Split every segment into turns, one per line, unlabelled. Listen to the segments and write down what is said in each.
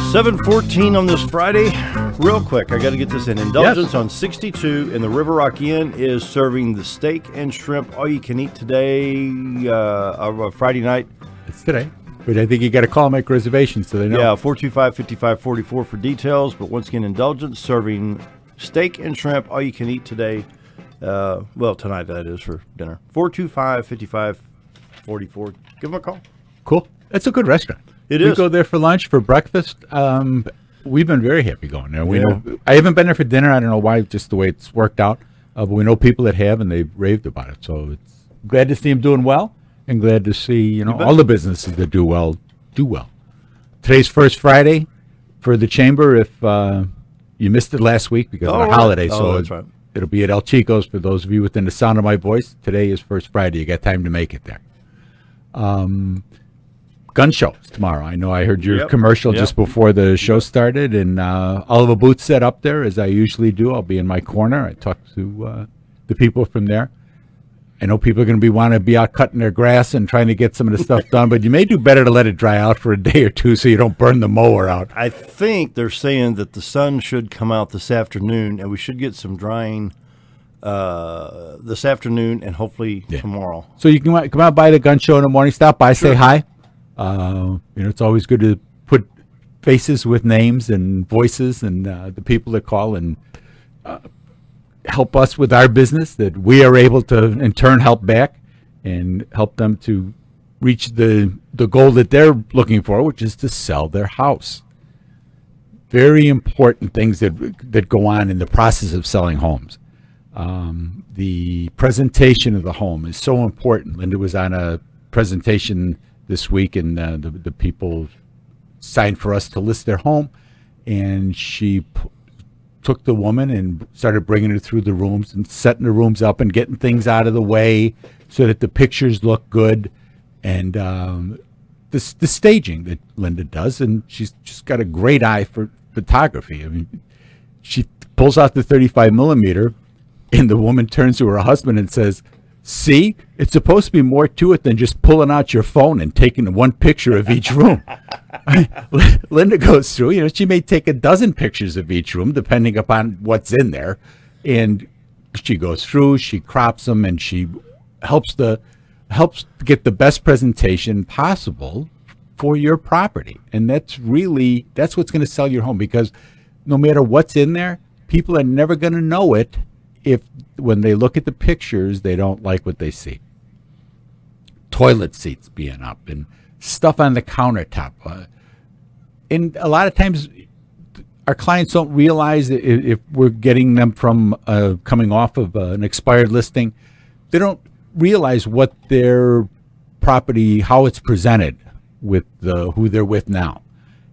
7:14 on this Friday. Real quick, I got to get this in. Indulgence on 62 in the River Rock Inn is serving the steak and shrimp all you can eat today, Friday night.
It's today. But I think you got to call and make reservations so they know.
Yeah, 425-5544 for details. But once again, Indulgence serving steak and shrimp all you can eat today. Well, tonight that is for dinner. 425-5544. Give them a call.
Cool. That's a good restaurant.
It is.
We go there for lunch, for breakfast. We've been very happy going there. We know. I haven't been there for dinner. I don't know why, just the way it's worked out. But we know people that have, and they've raved about it. So it's glad to see them doing well, and glad to see all the businesses that do well do well. Today's first Friday for the chamber. If you missed it last week because of the holiday, so
that's right.
It'll be at El Chico's for those of you within the sound of my voice. Today is first Friday. You got time to make it there. Gun shows tomorrow. I know I heard your commercial just before the show started, and I'll have a booth set up there as I usually do. I'll be in my corner. I talk to the people from there. I know people are going to want to be out cutting their grass and trying to get some of the stuff done, but you may do better to let it dry out for a day or two so you don't burn the mower out.
I think they're saying that the sun should come out this afternoon, and we should get some drying this afternoon and hopefully tomorrow.
So you can come out by the gun show in the morning, stop by, say hi. It's always good to put faces with names and voices and the people that call and help us with our business that we are able to in turn help back and help them to reach the goal that they're looking for, which is to sell their house. Very important things that go on in the process of selling homes. The presentation of the home is so important. Linda was on a presentation this week, and the people signed for us to list their home, and she took the woman and started bringing her through the rooms and setting the rooms up and getting things out of the way so that the pictures look good, and the staging that Linda does, and she's just got a great eye for photography. I mean, she pulls out the 35 millimeter, and the woman turns to her husband and says, "See, it's supposed to be more to it than just pulling out your phone and taking one picture of each room." Linda goes through, she may take a dozen pictures of each room, depending upon what's in there. And she goes through, she crops them, and she helps get the best presentation possible for your property. And that's what's going to sell your home, because no matter what's in there, people are never going to know it if when they look at the pictures, they don't like what they see. Toilet seats being up and stuff on the countertop. And a lot of times our clients don't realize if we're getting them from coming off of an expired listing, they don't realize what their property, how it's presented with who they're with now.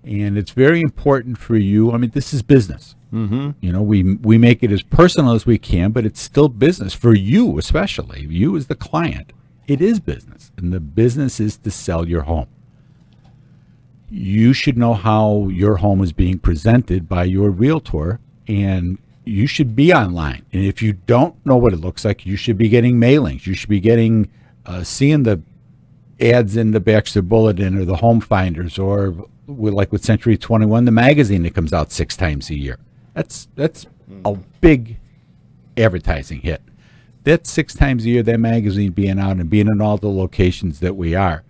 And it's very important for you. I mean, this is business. Mm-hmm. We make it as personal as we can, but it's still business for you, especially you as the client. It is business, and the business is to sell your home. You should know how your home is being presented by your realtor, and you should be online. And if you don't know what it looks like, you should be getting mailings. You should be getting seeing the ads in the Baxter Bulletin or the Home Finders, or like with Century 21, the magazine that comes out 6 times a year. That's a big advertising hit. That's 6 times a year, that magazine being out and being in all the locations that we are.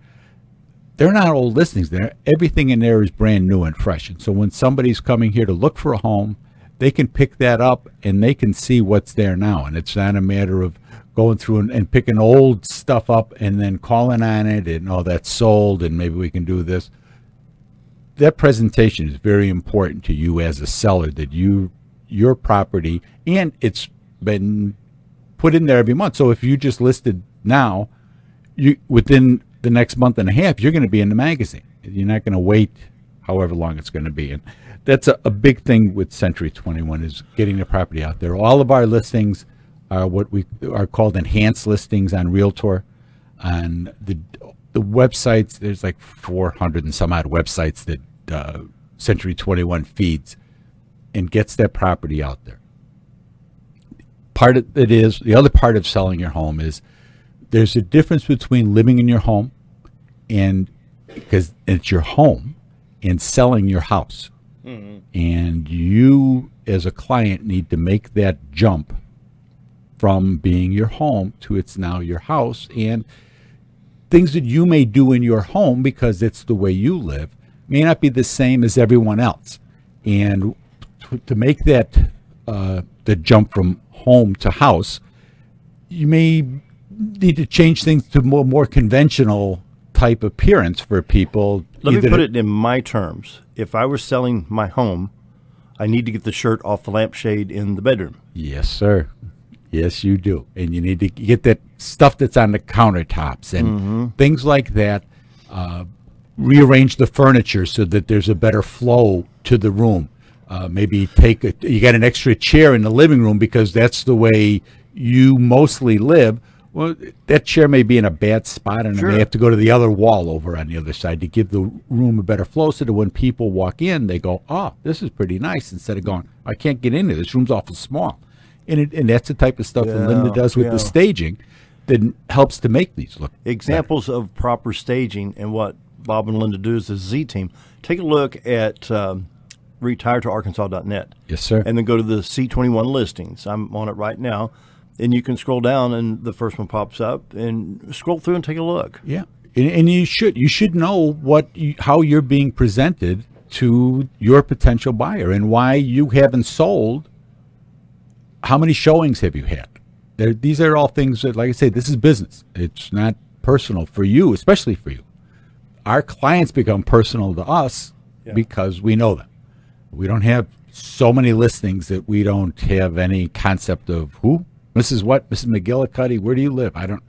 They're not old listings. Everything in there is brand new and fresh. And so when somebody's coming here to look for a home, they can pick that up and they can see what's there now. And it's not a matter of going through and picking old stuff up and then calling on it and, oh, that's sold and maybe we can do this. That presentation is very important to you as a seller, that your property, and it's been put in there every month. So if you just listed now, within the next month and a half, you're going to be in the magazine. You're not going to wait however long it's going to be. And that's a big thing with Century 21, is getting the property out there. All of our listings are what we are called enhanced listings on Realtor. On the websites, there's like 400 and some odd websites that Century 21 feeds and gets that property out there. The other part of selling your home is there's a difference between living in your home, and because it's your home, and selling your house. And you, as a client, need to make that jump from being your home to it's now your house. And things that you may do in your home because it's the way you live may not be the same as everyone else. And to make that the jump from home to house, you may need to change things to more conventional type appearance for people.
Let me put it in my terms. If I were selling my home, I need to get the shirt off the lampshade in the bedroom.
Yes, sir. Yes, you do. And you need to get that stuff that's on the countertops and things like that. Rearrange the furniture so that there's a better flow to the room. Maybe you got an extra chair in the living room because that's the way you mostly live. Well, that chair may be in a bad spot, and
Sure.
it may have to go to the other wall over on the other side to give the room a better flow so that when people walk in, they go, oh, this is pretty nice, instead of going, I can't get into this room's awful small. And that's the type of stuff that Linda does with the staging that helps to make these look
Examples of proper staging and what Bob and Linda do as the Z team. Take a look at retiretoarkansas.net.
Yes, sir.
And then go to the C21 listings. I'm on it right now. And you can scroll down, and the first one pops up, and scroll through and take a look.
Yeah, and you should know how you're being presented to your potential buyer and why you haven't sold. How many showings have you had? These are all things that, like I say, this is business. It's not personal for you, especially for you. Our clients become personal to us because we know them. We don't have so many listings that we don't have any concept of who. Mrs. what? Mrs. McGillicuddy, where do you live? I don't.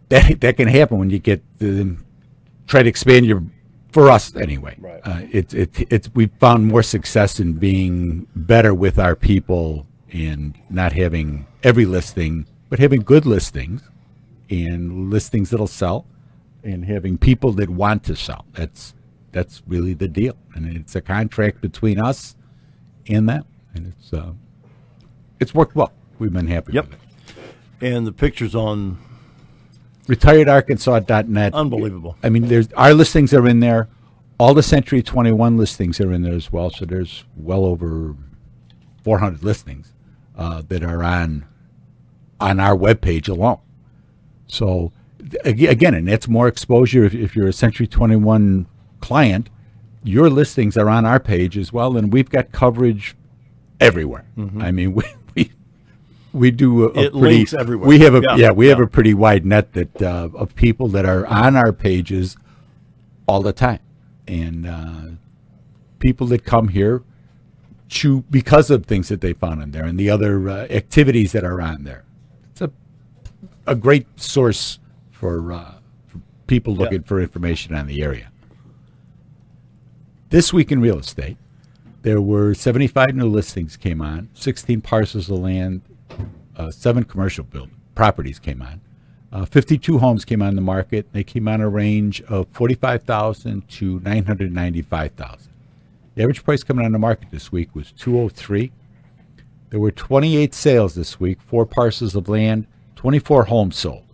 That can happen when you get try to expand for us anyway. Right. We've found more success in being better with our people and not having every listing, but having good listings and listings that'll sell, and having people that want to sell. That's really the deal, and it's a contract between us and them, and it's worked well. We've been happy with it.
And the pictures on
retiredarkansas.net.
Unbelievable.
I mean, our listings are in there. All the Century 21 listings are in there as well. So there's well over 400 listings that are on our webpage alone. So again, and that's more exposure. If you're a Century 21 client, your listings are on our page as well, and we've got coverage everywhere. I mean, we do
links everywhere.
We have a pretty wide net that of people that are on our pages all the time, and people that come here because of things that they found in there and the other activities that are on there. It's a great source for people looking for information on the area. This week in real estate, there were 75 new listings came on, 16 parcels of land. 7 commercial properties came on. 52 homes came on the market. They came on a range of $45,000 to $995,000. The average price coming on the market this week was $203,000. There were 28 sales this week, 4 parcels of land, 24 homes sold.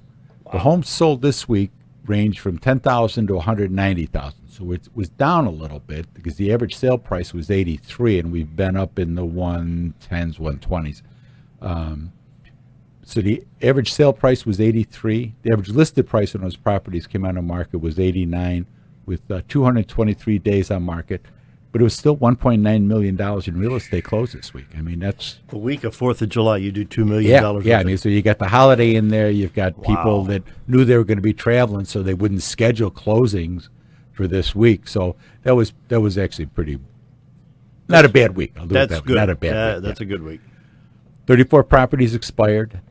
Wow. The homes sold this week ranged from $10,000 to $190,000. So it was down a little bit because the average sale price was $83,000, and we've been up in the 110s, 120s. So the average sale price was $83,000. The average listed price on those properties came on the market was $89,000, with 223 days on market. But it was still $1.9 million in real estate closed this week. I mean, that's
the week of 4th of July. You do $2 million.
Yeah. I mean, so you got the holiday in there. You've got people that knew they were going to be traveling, so they wouldn't schedule closings for this week. So that was actually not a bad week. I'll do it that way. Not a bad week.
That's a good week.
34 properties expired.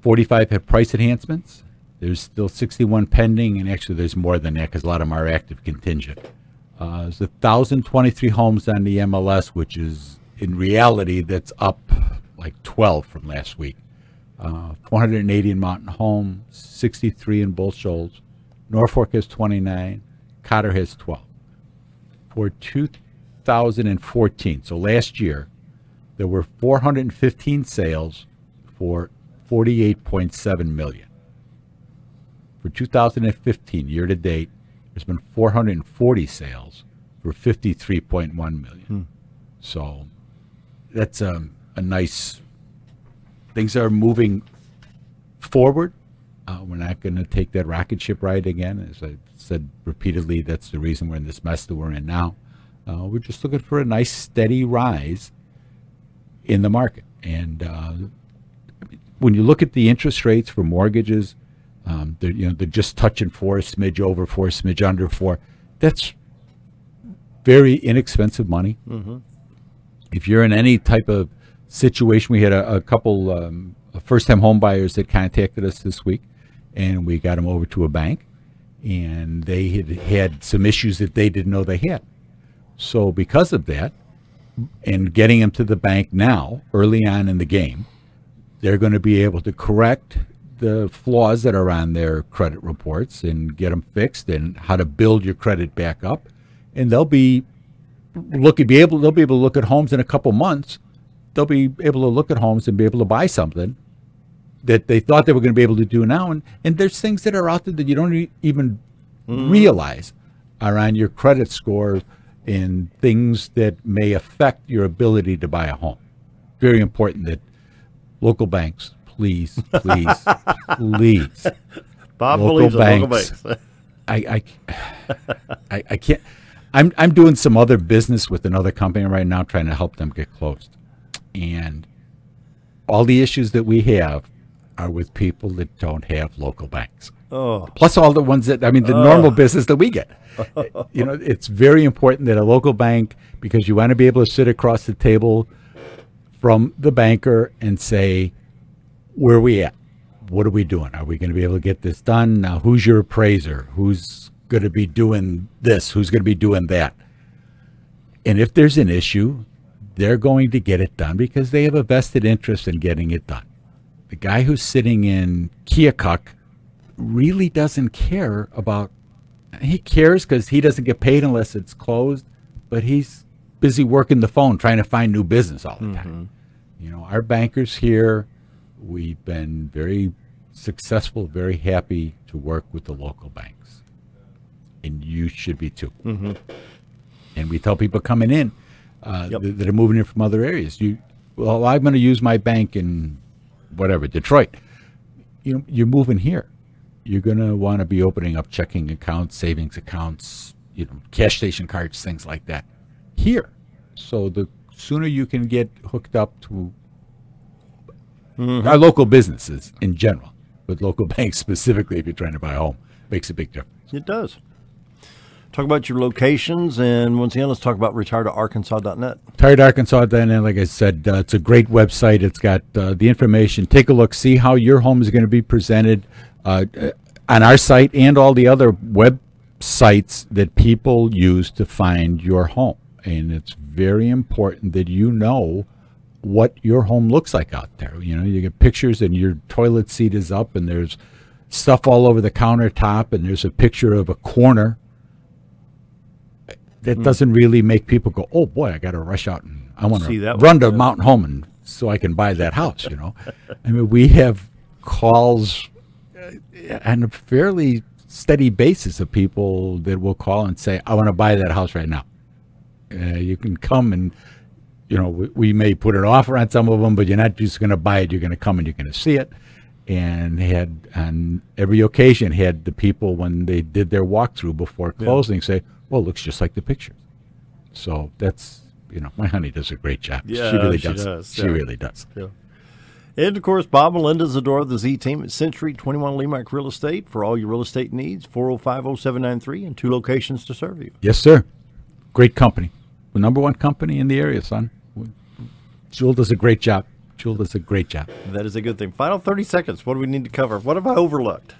45 have price enhancements. There's still 61 pending, and actually there's more than that because a lot of them are active contingent. There's 1,023 homes on the MLS, which is, in reality, that's up like 12 from last week. 480 in Mountain Home, 63 in Bull Shoals. Norfolk has 29. Cotter has 12. For 2014, so last year, there were 415 sales for $48.7 million. For 2015, year to date, there's been 440 sales for $53.1 million. So that's a nice. Things are moving forward. We're not going to take that rocket ship ride again. As I said repeatedly, that's the reason we're in this mess that we're in now. We're just looking for a nice steady rise in the market. And when you look at the interest rates for mortgages, they're just touching 4, a smidge over 4, smidge under 4. That's very inexpensive money. If you're in any type of situation, we had a couple first-time home buyers that contacted us this week, and we got them over to a bank, and they had some issues that they didn't know they had. So because of that, and getting them to the bank now, early on in the game, they're going to be able to correct the flaws that are on their credit reports and get them fixed, and how to build your credit back up. And they'll be able to look at homes in a couple months. They'll be able to look at homes and be able to buy something that they thought they were going to be able to do now. And there's things that are out there that you don't even realize are on your credit score, and things that may affect your ability to buy a home. Very important that local banks, please, please.
Bob believes in local banks.
I can't. I'm doing some other business with another company right now, trying to help them get closed. And all the issues that we have are with people that don't have local banks. Plus all the ones that, the normal business that we get. It's very important that a local bank, because you want to be able to sit across the table from the banker and say, where are we at? What are we doing? Are we going to be able to get this done? Now, who's your appraiser? Who's going to be doing this? Who's going to be doing that? And if there's an issue, they're going to get it done because they have a vested interest in getting it done. The guy who's sitting in Keokuk really doesn't care about, he cares because he doesn't get paid unless it's closed, but he's busy working the phone trying to find new business all the time. Our bankers here, we've been very successful, very happy to work with the local banks. And you should be too. And we tell people coming in that are moving in from other areas, I'm going to use my bank in whatever, Detroit. You're moving here. You're going to want to be opening up checking accounts, savings accounts, cash station cards, things like that here. So the sooner you can get hooked up to our local businesses in general, but local banks specifically, if you're trying to buy a home, makes a big difference.
It does. Talk about your locations, and once again, let's talk about retiredarkansas.net.
Retiredarkansas.net, like I said, it's a great website. It's got the information. Take a look, see how your home is going to be presented on our site and all the other websites that people use to find your home. And it's very important that you know what your home looks like out there. You get pictures and your toilet seat is up and there's stuff all over the countertop and there's a picture of a corner. That doesn't really make people go, oh boy, I got to rush out and I want to run to Mountain Home and so I can buy that house. We have calls on a fairly steady basis of people that will call and say, I want to buy that house right now. You can come and, we may put an offer on some of them, but you're not just going to buy it. You're going to come and you're going to see it. And had on every occasion had the people, when they did their walkthrough before closing, say, well, it looks just like the pictures. So that's, my honey does a great job.
Yeah,
she really does. She really does.
Yeah. And, of course, Bob and Linda Zdora, the Z Team at Century 21 LeMac Real Estate for all your real estate needs, 405-0793, and 2 locations to serve you.
Yes, sir. Great company. The number 1 company in the area, son. Jewel does a great job.
That is a good thing. Final 30 seconds. What do we need to cover? What have I overlooked?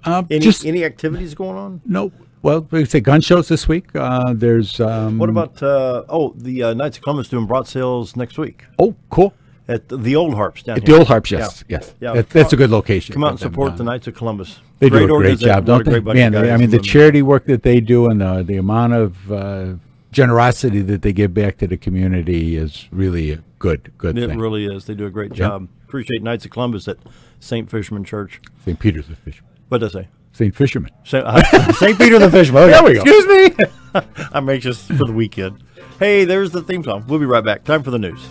Any activities going on?
No. Well, we say gun shows this week. There's.
What about the Knights of Columbus doing brought sales next week?
Oh, cool.
At the Old Harps down here.
The Old Harps, yes. Yeah. That's a good location.
Come out and support the Knights of Columbus.
They do a great job, don't they? Man, the charity work that they do and the amount of generosity that they give back to the community is really a good thing.
It really is. They do a great job. Appreciate Knights of Columbus at St. Fisherman Church.
St. Peter's of Fisherman.
What did I say?
St. Fisherman.
St. Peter the Fisherman. Okay.
There we go.
Excuse me. I'm anxious for the weekend. Hey, there's the theme song. We'll be right back. Time for the news.